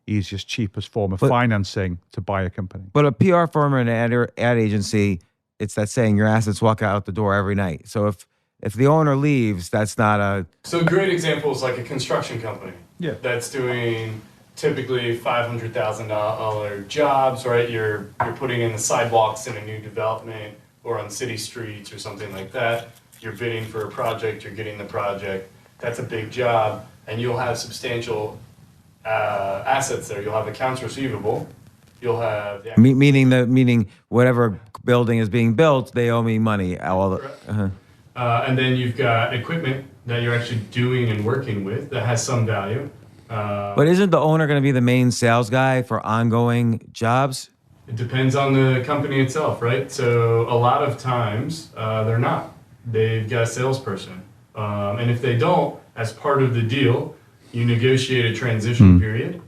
easiest, cheapest form of financing to buy a company. But a PR firm or an ad agency, it's that saying your assets walk out the door every night. So if the owner leaves, that's not a... So a great example is like a construction company. Yeah. That's doing typically $500,000 jobs, right? You're putting in the sidewalks in a new development or on city streets or something like that. You're bidding for a project, you're getting the project. That's a big job, and you'll have substantial assets there. You'll have accounts receivable. You'll have the meaning whatever building is being built, they owe me money. And then you've got equipment that you're actually doing and working with that has some value. But isn't the owner going to be the main sales guy for ongoing jobs? It depends on the company itself, right? So a lot of times they're not. They've got a salesperson. And if they don't, as part of the deal, you negotiate a transition period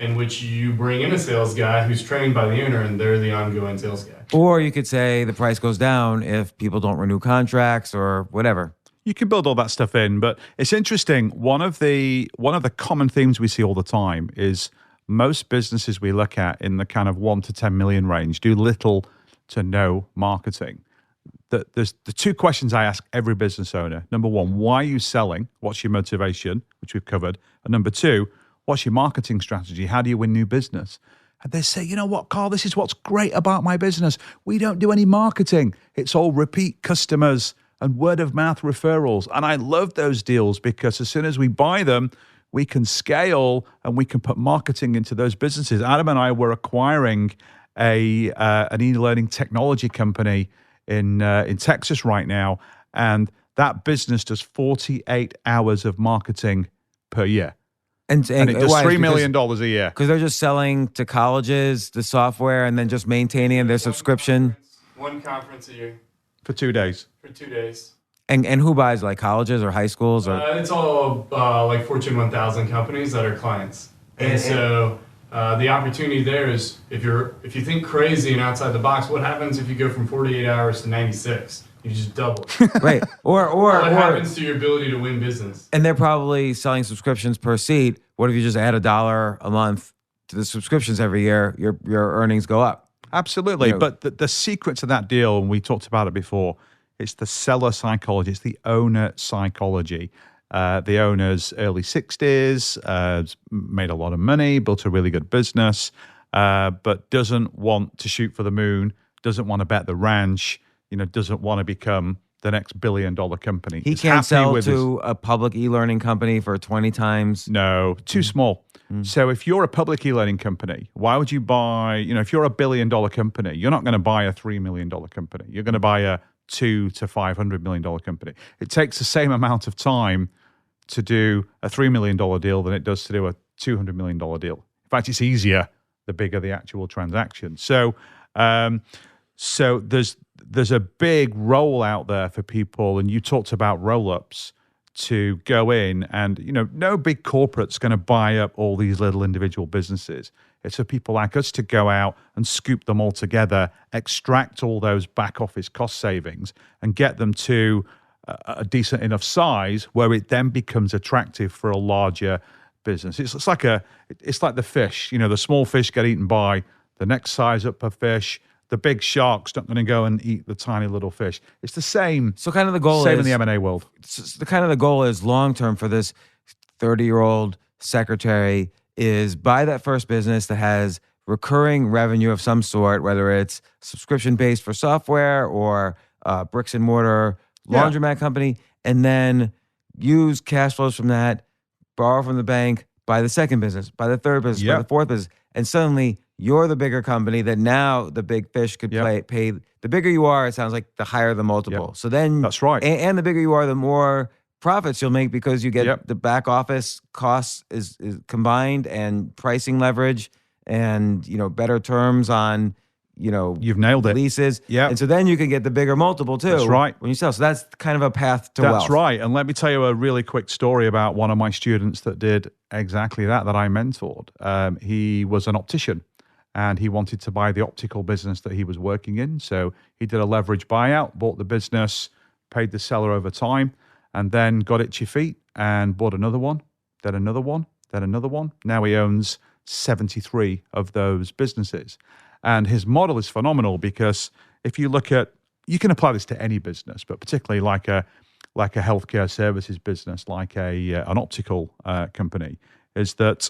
in which you bring in a sales guy who's trained by the owner and they're the ongoing sales guy. Or you could say the price goes down if people don't renew contracts or whatever. You can build all that stuff in, but it's interesting. One of the common themes we see all the time is most businesses we look at in the kind of 1 to 10 million range do little to no marketing. There's the two questions I ask every business owner. Number one, why are you selling? What's your motivation, which we've covered? And number two, what's your marketing strategy? How do you win new business? And they say, you know what, Carl, this is what's great about my business. We don't do any marketing. It's all repeat customers and word of mouth referrals. And I love those deals because as soon as we buy them, we can scale and we can put marketing into those businesses. Adam and I were acquiring an e-learning technology company in Texas right now. And that business does 48 hours of marketing per year. And it does $3 million a year. Because they're just selling to colleges the software and then just maintaining their subscription. One conference a year. For 2 days. For 2 days. And who buys, like colleges or high schools? Or it's all like Fortune 1000 companies that are clients. And so the opportunity there is if you think crazy and outside the box, what happens if you go from 48 hours to 96? You just double it. Right. Or what happens to your ability to win business? And they're probably selling subscriptions per seat. What if you just add $1 a month to the subscriptions every year? Your earnings go up. Absolutely. You know, but the secret to that deal, and we talked about it before, it's the seller psychology. It's the owner psychology. The owner's early 60s, made a lot of money, built a really good business, but doesn't want to shoot for the moon, doesn't want to bet the ranch, doesn't want to become the next $1 billion company. He can't sell to a public e-learning company for 20 times. No, too small. So if you're a public e-learning company, why would you buy, if you're a $1 billion company, you're not going to buy a $3 million company. You're going to buy a $200 to $500 million company. It takes the same amount of time to do a $3 million deal than it does to do a $200 million deal. In fact, it's easier the bigger the actual transaction. So there's a big role out there for people, and you talked about roll-ups to go in and, no big corporate's going to buy up all these little individual businesses. It's for people like us to go out and scoop them all together, extract all those back office cost savings and get them to a decent enough size where it then becomes attractive for a larger business. It's like the fish. The small fish get eaten by the next size up of fish. The big shark's not going to go and eat the tiny little fish. It's the same. So kind of the goal same is, in the M&A world. The goal is long term for this 30-year-old secretary is buy that first business that has recurring revenue of some sort, whether it's subscription based for software or bricks and mortar laundromat company, and then use cash flows from that, borrow from the bank, buy the second business, buy the third business, buy the fourth business, and suddenly you're the bigger company that now the big fish could pay. The bigger you are, it sounds like the higher the multiple. Yep. So then that's right. And the bigger you are, the more profits you'll make because you get the back office costs is combined and pricing leverage and better terms on you've nailed it, leases. Yeah. And so then you can get the bigger multiple too. That's right. When you sell. So that's kind of a path to wealth. That's right. And let me tell you a really quick story about one of my students that did exactly that I mentored. He was an optician and he wanted to buy the optical business that he was working in. So he did a leverage buyout, bought the business, paid the seller over time, and then got itchy feet and bought another one, then another one, then another one. Now he owns 73 of those businesses. And his model is phenomenal because if you look at, you can apply this to any business, but particularly like a healthcare services business, like an optical company, is that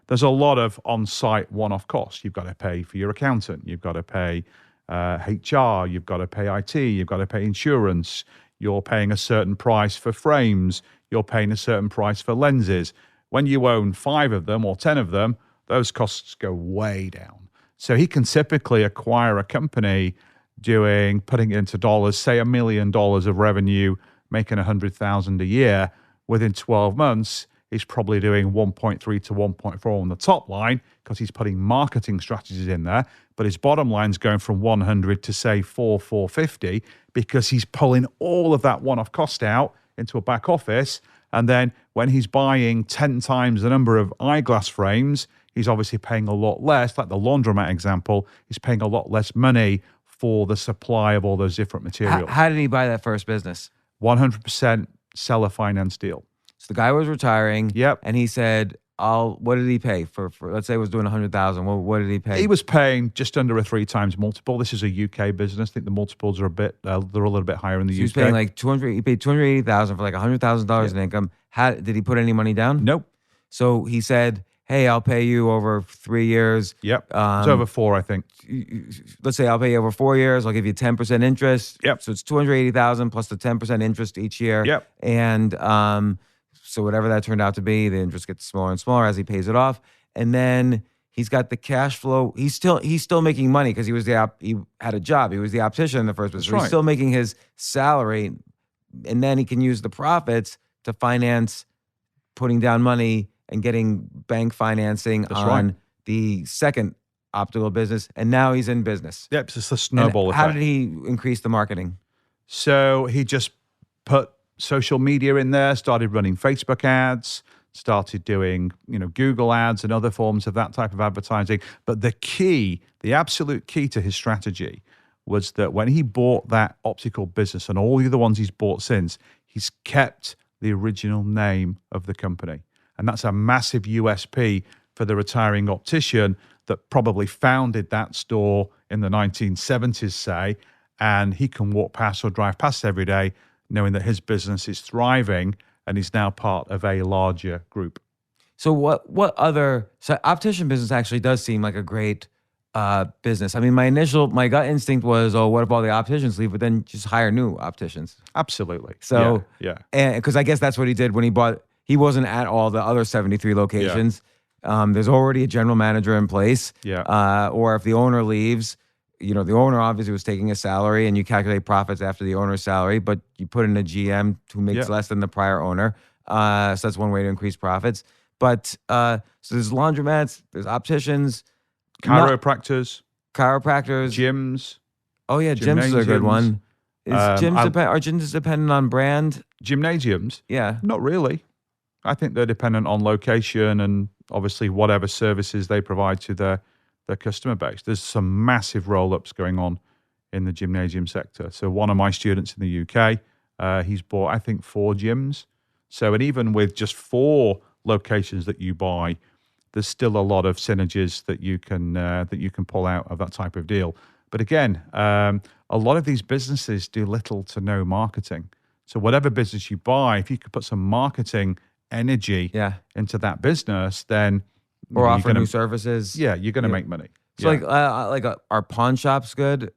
there's a lot of on-site one-off costs. You've got to pay for your accountant, you've got to pay HR, you've got to pay IT, you've got to pay insurance, you're paying a certain price for frames, you're paying a certain price for lenses. When you own 5 of them or 10 of them, those costs go way down. So he can typically acquire a company putting it into dollars, say $1 million of revenue, making $100,000 a year. Within 12 months, he's probably doing 1.3 to 1.4 on the top line because he's putting marketing strategies in there. But his bottom line's going from 100 to say 450 because he's pulling all of that one-off cost out into a back office. And then when he's buying 10 times the number of eyeglass frames, he's obviously paying a lot less. Like the laundromat example, he's paying a lot less money for the supply of all those different materials. How did he buy that first business? 100% seller finance deal. So the guy was retiring. Yep. And he said, what did he pay for let's say he was doing 100,000. What did he pay? He was paying just under a 3 times multiple. This is a UK business. I think the multiples are they're a little bit higher in the UK. He was paying like he paid $280,000 for like $100,000 in income. Did he put any money down? Nope. So he said, hey, I'll pay you over 3 years. Yep. It's over 4, I think. Let's say I'll pay you over 4 years. I'll give you 10% interest. Yep. So it's $280,000 plus the 10% interest each year. Yep. And so whatever that turned out to be, the interest gets smaller and smaller as he pays it off. And then he's got the cash flow. He's still making money because he had a job. He was the optician in the first place. So he's still making his salary, and then he can use the profits to finance putting down money and getting bank financing the second optical business. And now he's in business. Yep, it's just a snowball effect. How did he increase the marketing? So he just put social media in there, started running Facebook ads, started doing, Google ads and other forms of that type of advertising. But the absolute key to his strategy was that when he bought that optical business and all the other ones he's bought since, he's kept the original name of the company. And that's a massive USP for the retiring optician that probably founded that store in the 1970s, say, and he can walk past or drive past every day knowing that his business is thriving and he's now part of a larger group. So so optician business actually does seem like a great business. I mean, my gut instinct was, what if all the opticians leave, but then just hire new opticians? Absolutely. So, yeah. And because I guess that's what he did when he bought, he wasn't at all the other 73 locations. Yeah. There's already a general manager in place. Yeah. Or if the owner leaves, the owner obviously was taking a salary and you calculate profits after the owner's salary, but you put in a GM who makes less than the prior owner. So that's one way to increase profits. But so there's laundromats, there's opticians, chiropractors, gyms. Oh yeah, gyms is a good one. Are gyms dependent on brand? Gymnasiums? Yeah. Not really. I think they're dependent on location and obviously whatever services they provide to their customer base. There's some massive roll-ups going on in the gymnasium sector. So one of my students in the UK He's bought, I think, 4 gyms. So, and even with just 4 locations that you buy, there's still a lot of synergies that you can pull out of that type of deal. But again, a lot of these businesses do little to no marketing. So whatever business you buy, if you could put some marketing energy into that business, then or offer new services. Yeah, you're going to make money. So like are pawn shops good?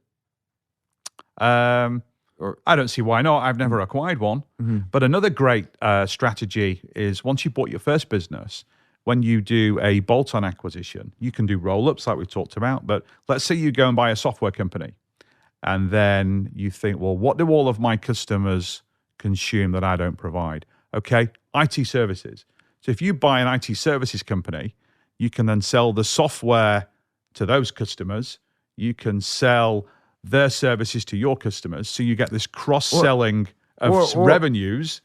Or I don't see why not. I've never acquired one. But another great strategy is once you bought your first business, when you do a bolt-on acquisition, you can do roll-ups like we talked about. But let's say you go and buy a software company, and then you think, well, what do all of my customers consume that I don't provide? Okay, IT services. So if you buy an IT services company, you can then sell the software to those customers. You can sell their services to your customers. So you get this cross-selling of revenues.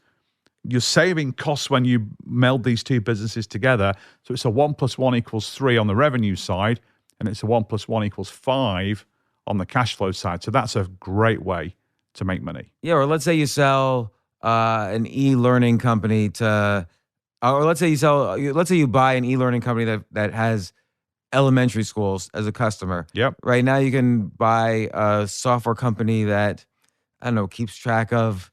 You're saving costs when you meld these 2 businesses together. So it's a 1 + 1 = 3 on the revenue side, and it's a 1 + 1 = 5 on the cash flow side. So that's a great way to make money. Yeah, or let's say you sell an e-learning company to, or let's say you buy an e-learning company that has elementary schools as a customer. Yep. Right now you can buy a software company that, I don't know, keeps track of,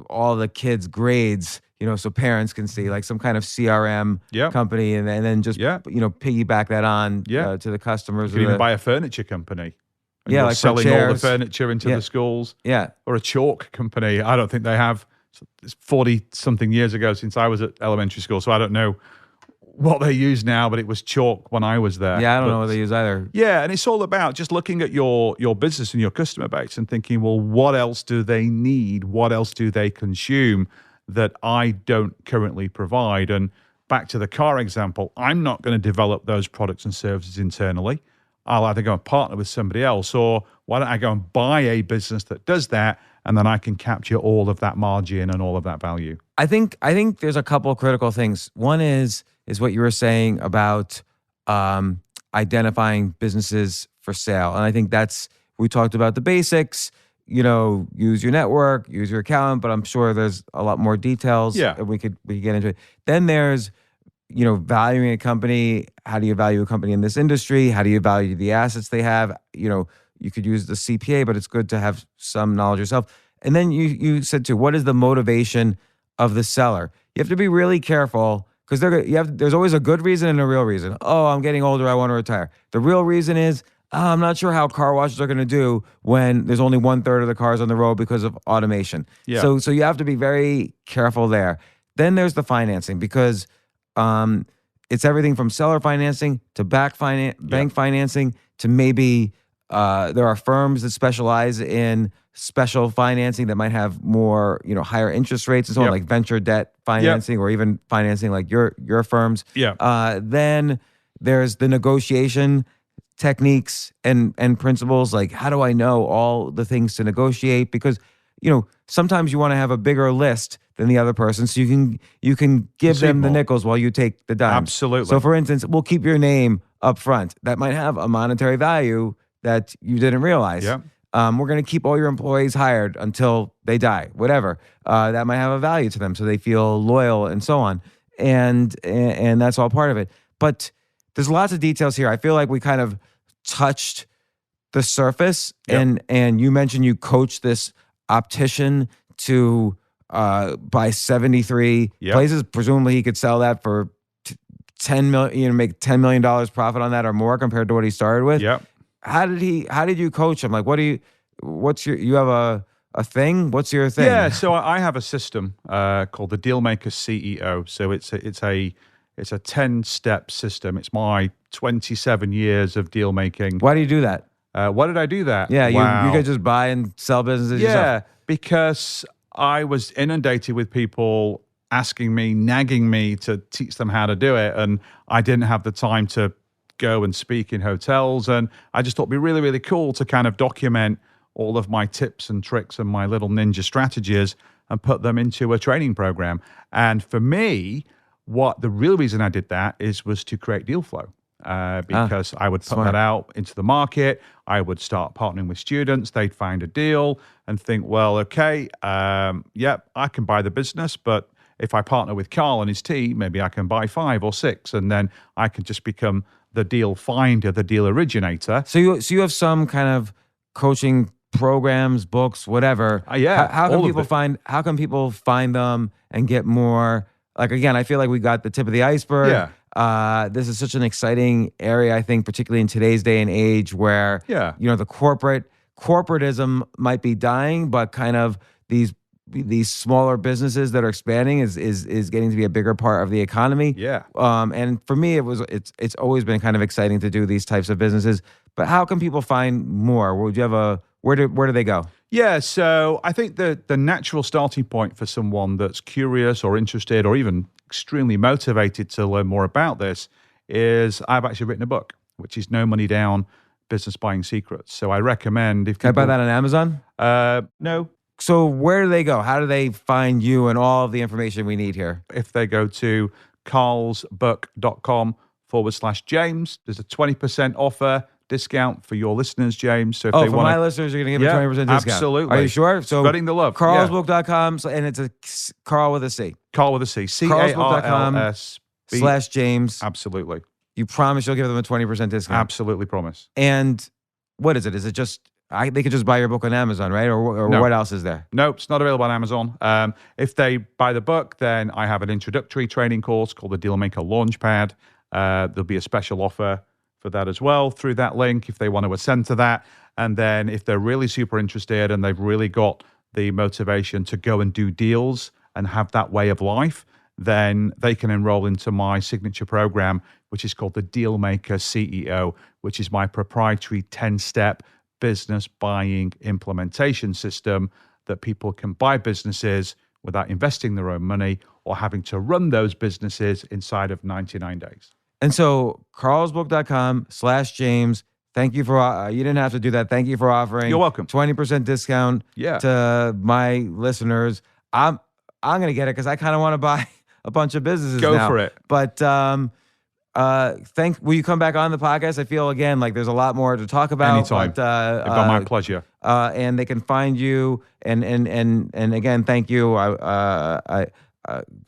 all the kids' grades, so parents can see, like some kind of CRM company, and then just piggyback that on to the customers. You can even buy a furniture company. And like selling all the furniture into the schools. Yeah. Or a chalk company. I don't think they have. It's 40-something years ago since I was at elementary school, so I don't know what they use now, but it was chalk when I was there. Yeah, I don't know what they use either. Yeah, and it's all about just looking at your business and your customer base and thinking, well, what else do they need? What else do they consume that I don't currently provide? And back to the car example, I'm not going to develop those products and services internally. I'll either go and partner with somebody else, or why don't I go and buy a business that does that, and then I can capture all of that margin and all of that value. I think there's a couple of critical things. One is what you were saying about identifying businesses for sale. And I think we talked about the basics, use your network, use your accountant, but I'm sure there's a lot more details. Yeah. We could get into it. Then there's, valuing a company. How do you value a company in this industry? How do you value the assets they have? You could use the CPA, but it's good to have some knowledge yourself. And then you said too, what is the motivation of the seller? You have to be really careful, because there's always a good reason and a real reason. Oh, I'm getting older, I want to retire. The real reason is, I'm not sure how car washes are going to do when there's only 1/3 of the cars on the road because of automation. Yeah. So you have to be very careful there. Then there's the financing, because it's everything from seller financing to bank financing to maybe there are firms that specialize in special financing that might have more, higher interest rates and so on, like venture debt financing or even financing like your firms. Yeah. Then there's the negotiation techniques and principles. Like, how do I know all the things to negotiate? Because, sometimes you want to have a bigger list than the other person, so you can give them the nickels while you take the dimes. Absolutely. So, for instance, we'll keep your name up front. That might have a monetary value that you didn't realize. Yeah. We're going to keep all your employees hired until they die, whatever. That might have a value to them, so they feel loyal and so on. And that's all part of it. But there's lots of details here. I feel like we kind of touched the surface, and you mentioned you coached this optician to buy 73 places. Presumably, he could sell that for $10 million, make $10 million profit on that or more compared to what he started with. Yep. How did you coach him? Like, you have a thing? What's your thing? Yeah, so I have a system called the Dealmaker CEO. So it's a 10-step system. It's my 27 years of deal making. Why do you do that? Why did I do that? Yeah, Wow. you could just buy and sell businesses yourself. Yeah, because I was inundated with people asking me, nagging me to teach them how to do it. And I didn't have the time to go and speak in hotels. And I just thought it'd be really, really cool to kind of document all of my tips and tricks and my little ninja strategies and put them into a training program. And for me, the real reason I did that was to create deal flow. because I would put smart. that out into the market. I would start partnering with students. They'd find a deal and think, well, okay, I can buy the business, but if I partner with Carl and his team, maybe I can buy 5 or 6, and then I can just become the deal finder, the deal originator. So you have some kind of coaching programs, books, whatever. Yeah, How can all of people it. find? How can people find them and get more? Like, again, I feel like we got the tip of the iceberg. Yeah. This is such an exciting area, I think, particularly in today's day and age, where Yeah. the corporatism might be dying, but kind of these smaller businesses that are expanding is getting to be a bigger part of the economy. Yeah. And for me, it's always been kind of exciting to do these types of businesses. But how can people find more? Would you have where do they go? Yeah, so I think the natural starting point for someone that's curious or interested or even extremely motivated to learn more about this is I've actually written a book, which is No Money Down, Business Buying Secrets. So I recommend if Can I buy that on Amazon? No. So where do they go? How do they find you and all of the information we need here? If they go to carlsbook.com/James, there's a 20% offer discount for your listeners, James. So if they for want my listeners, you're going to give a 20% discount. Absolutely. Are you sure? So spreading the love. carlsbook.com, and it's a Carl with a C. Carl with a C. carlsbook.com/James. Absolutely. You promise you'll give them a 20% discount? Absolutely promise. And what is it? Is it just, they could just buy your book on Amazon, right? Or No. what else is there? Nope, it's not available on Amazon. If they buy the book, then I have an introductory training course called the Dealmaker Launchpad. There'll be a special offer for that as well through that link if they want to ascend to that. And then if they're really super interested and they've really got the motivation to go and do deals and have that way of life, then they can enroll into my signature program, which is called the Dealmaker CEO, which is my proprietary 10-step business buying implementation system that people can buy businesses without investing their own money or having to run those businesses inside of 99 days. And so carlsbook.com/James. Thank you for, you didn't have to do that. Thank you for offering. You're welcome. 20% discount to my listeners. I'm going to get it because I kind of want to buy a bunch of businesses Go now. for it. But will you come back on the podcast? I feel, again, like there's a lot more to talk about. Anytime. But, My pleasure. And they can find you. And again, thank you.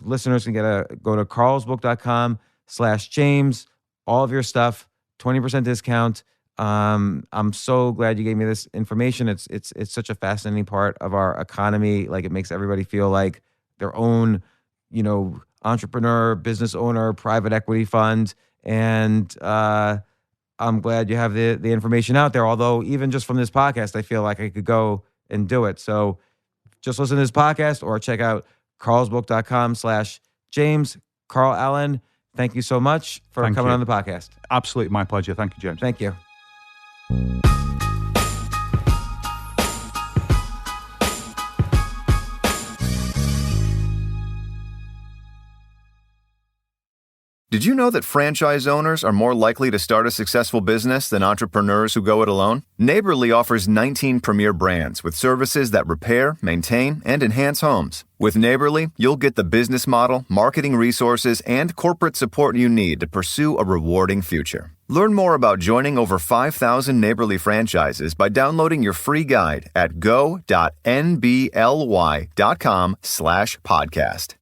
Listeners can go to carlsbook.com/James. All of your stuff, 20% discount. I'm so glad you gave me this information. It's such a fascinating part of our economy. Like, it makes everybody feel like their own, entrepreneur, business owner, private equity fund. And I'm glad you have the information out there. Although even just from this podcast, I feel like I could go and do it. So just listen to this podcast or check out carlsbook.com/James. Carl Allen, thank you so much for coming on the podcast. Absolutely my pleasure. Thank you, James. Thank you. Did you know that franchise owners are more likely to start a successful business than entrepreneurs who go it alone? Neighborly offers 19 premier brands with services that repair, maintain, and enhance homes. With Neighborly, you'll get the business model, marketing resources, and corporate support you need to pursue a rewarding future. Learn more about joining over 5,000 Neighborly franchises by downloading your free guide at go.nbly.com/podcast.